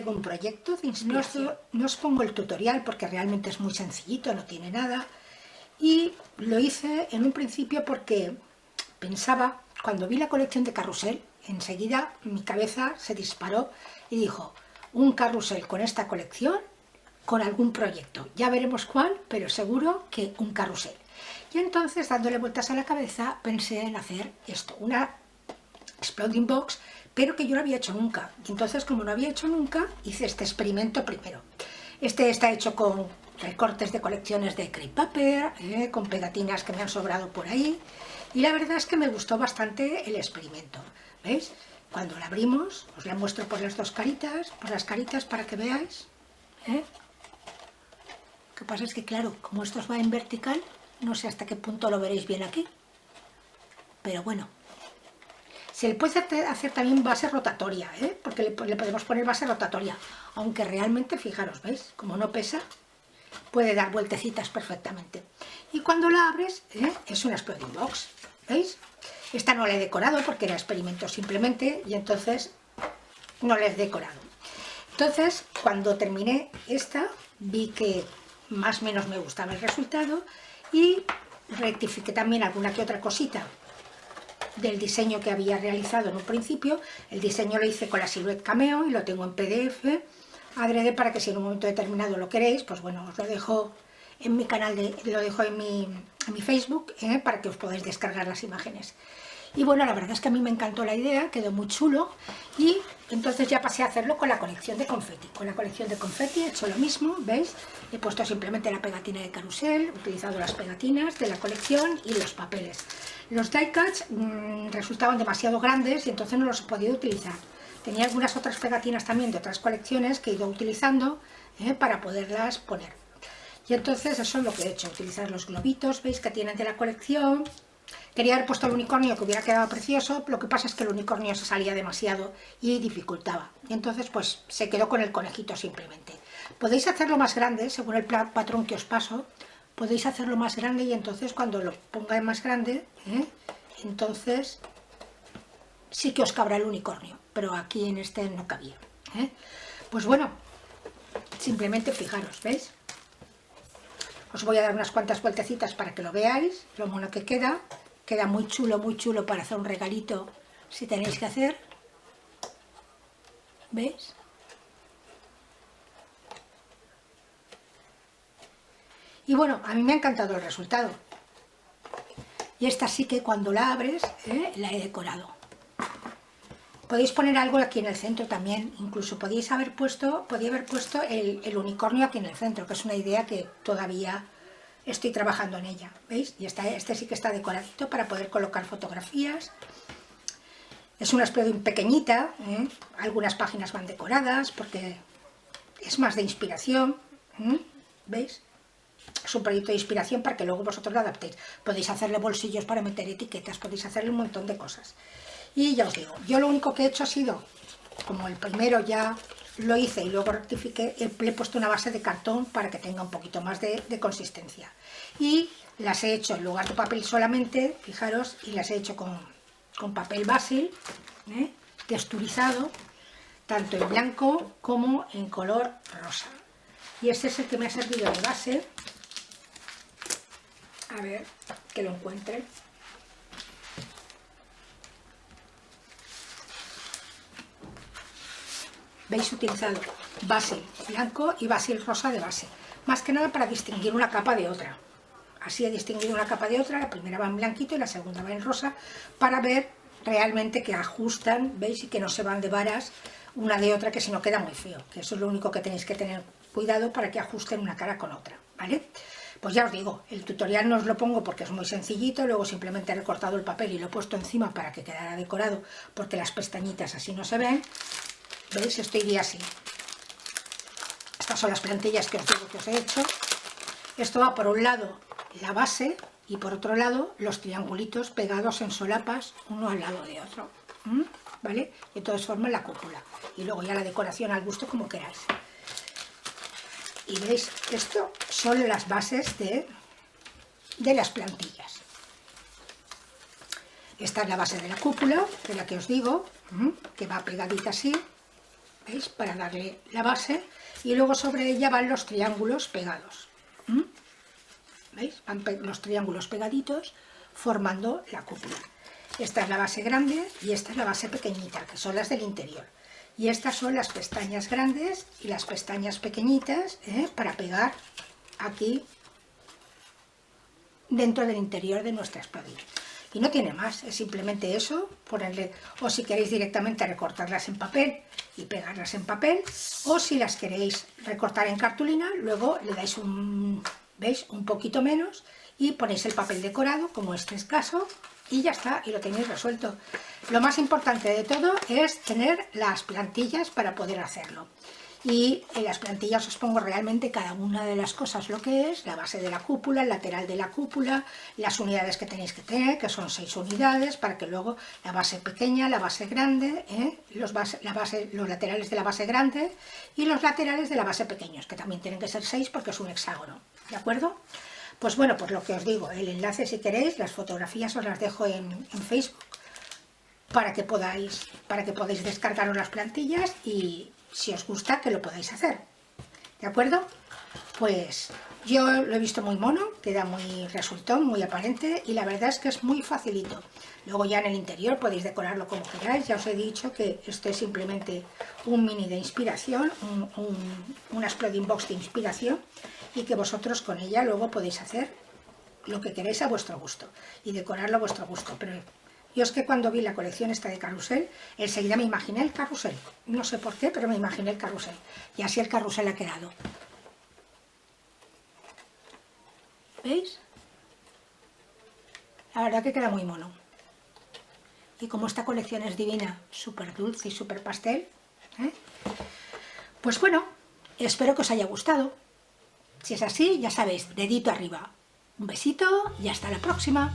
traigo un proyecto de inspiración. No os pongo el tutorial porque realmente es muy sencillito, no tiene nada. Y lo hice en un principio porque pensaba, cuando vi la colección de carrusel, enseguida mi cabeza se disparó y dijo, un carrusel con esta colección, con algún proyecto. Ya veremos cuál, pero seguro que un carrusel. Y entonces, dándole vueltas a la cabeza, pensé en hacer esto, una Exploding Box, pero que yo no había hecho nunca. Y entonces, como no había hecho nunca, hice este experimento primero. Este está hecho con recortes de colecciones de crepe paper, con pegatinas que me han sobrado por ahí. Y la verdad es que me gustó bastante el experimento. ¿Veis? Cuando la abrimos, os la muestro por las dos caritas, por las caritas para que veáis. Lo que pasa es que, claro, como esto va en vertical, no sé hasta qué punto lo veréis bien aquí. Pero bueno. Se le puede hacer también base rotatoria, porque le podemos poner base rotatoria. Aunque realmente, fijaros, ¿veis? Como no pesa, puede dar vueltecitas perfectamente. Y cuando la abres, es una Exploding Box, ¿veis? Esta no la he decorado porque era experimento simplemente, y entonces no la he decorado. Entonces, cuando terminé esta, vi que más o menos me gustaba el resultado y rectifiqué también alguna que otra cosita del diseño que había realizado en un principio. El diseño lo hice con la Silhouette Cameo y lo tengo en PDF, adrede para que si en un momento determinado lo queréis, pues bueno, os lo dejo en mi canal, lo dejo en mi Facebook, para que os podáis descargar las imágenes. Y bueno, la verdad es que a mí me encantó la idea, quedó muy chulo, y entonces ya pasé a hacerlo con la colección de confeti. Con la colección de confeti he hecho lo mismo, ¿veis? He puesto simplemente la pegatina de carrusel, he utilizado las pegatinas de la colección y los papeles. Los die cuts resultaban demasiado grandes y entonces no los he podido utilizar. Tenía algunas otras pegatinas también de otras colecciones que he ido utilizando para poderlas poner. Y entonces eso es lo que he hecho, utilizar los globitos, ¿veis? Que tienen de la colección. Quería haber puesto el unicornio, que hubiera quedado precioso, lo que pasa es que el unicornio se salía demasiado y dificultaba. Y entonces pues se quedó con el conejito simplemente. Podéis hacerlo más grande, según el patrón que os paso, podéis hacerlo más grande y entonces cuando lo ponga en más grande, entonces sí que os cabrá el unicornio, pero aquí en este no cabía. Pues bueno, simplemente fijaros, ¿veis? Os voy a dar unas cuantas vueltecitas para que lo veáis, lo mono que queda. Queda muy chulo para hacer un regalito si tenéis que hacer. ¿Veis? Y bueno, a mí me ha encantado el resultado. Y esta sí que cuando la abres, la he decorado. Podéis poner algo aquí en el centro también, incluso podía haber puesto el unicornio aquí en el centro, que es una idea que todavía estoy trabajando en ella, ¿veis? Y este sí que está decoradito para poder colocar fotografías. Es una Exploding pequeñita, algunas páginas van decoradas porque es más de inspiración, ¿veis? Es un proyecto de inspiración para que luego vosotros lo adaptéis. Podéis hacerle bolsillos para meter etiquetas, podéis hacerle un montón de cosas. Y ya os digo, yo lo único que he hecho ha sido, como el primero ya lo hice y luego rectifiqué, le he puesto una base de cartón para que tenga un poquito más de consistencia. Y las he hecho en lugar de papel solamente, fijaros, y las he hecho con papel basil, texturizado, tanto en blanco como en color rosa. Y este es el que me ha servido de base. A ver, que lo encuentre. Veis, utilizado basil blanco y basil rosa de base, más que nada para distinguir una capa de otra. Así he distinguido una capa de otra, la primera va en blanquito y la segunda va en rosa, para ver realmente que ajustan, veis, y que no se van de varas una de otra, que si no queda muy feo, que eso es lo único que tenéis que tener cuidado para que ajusten una cara con otra, ¿vale? Pues ya os digo, el tutorial no os lo pongo porque es muy sencillito, luego simplemente he recortado el papel y lo he puesto encima para que quedara decorado, porque las pestañitas así no se ven. ¿Veis? Esto iría así. Estas son las plantillas que os digo que os he hecho. Esto va por un lado la base y por otro lado los triangulitos pegados en solapas uno al lado de otro, ¿vale? Y entonces forman la cúpula y luego ya la decoración al gusto como queráis. Y veis, esto son las bases de las plantillas. Esta es la base de la cúpula, de la que os digo, que va pegadita así, ¿veis? Para darle la base, y luego sobre ella van los triángulos pegados. ¿Veis? Van los triángulos pegaditos formando la cúpula. Esta es la base grande y esta es la base pequeñita, que son las del interior. Y estas son las pestañas grandes y las pestañas pequeñitas, para pegar aquí dentro del interior de nuestra espadilla. Y no tiene más, es simplemente eso, ponerle, o si queréis directamente recortarlas en papel y pegarlas en papel, o si las queréis recortar en cartulina, luego le dais ¿veis? Un poquito menos y ponéis el papel decorado, como este es caso, y ya está, y lo tenéis resuelto. Lo más importante de todo es tener las plantillas para poder hacerlo. Y en las plantillas os pongo realmente cada una de las cosas, lo que es la base de la cúpula, el lateral de la cúpula, las unidades que tenéis que tener, que son 6 unidades, para que luego la base pequeña, la base grande, los laterales de la base grande y los laterales de la base pequeños, que también tienen que ser 6 porque es un hexágono, ¿de acuerdo? Pues bueno, pues lo que os digo, el enlace si queréis, las fotografías os las dejo en Facebook para que podáis descargaros las plantillas y si os gusta que lo podáis hacer, ¿de acuerdo? Pues yo lo he visto muy mono, queda muy resultón, muy aparente y la verdad es que es muy facilito. Luego ya en el interior podéis decorarlo como queráis, ya os he dicho que esto es simplemente un mini de inspiración, una exploding box de inspiración y que vosotros con ella luego podéis hacer lo que queréis a vuestro gusto y decorarlo a vuestro gusto. Pero yo es que cuando vi la colección esta de carrusel, enseguida me imaginé el carrusel. No sé por qué, pero me imaginé el carrusel. Y así el carrusel ha quedado. ¿Veis? La verdad que queda muy mono. Y como esta colección es divina, súper dulce y súper pastel, pues bueno, espero que os haya gustado. Si es así, ya sabéis, dedito arriba. Un besito y hasta la próxima.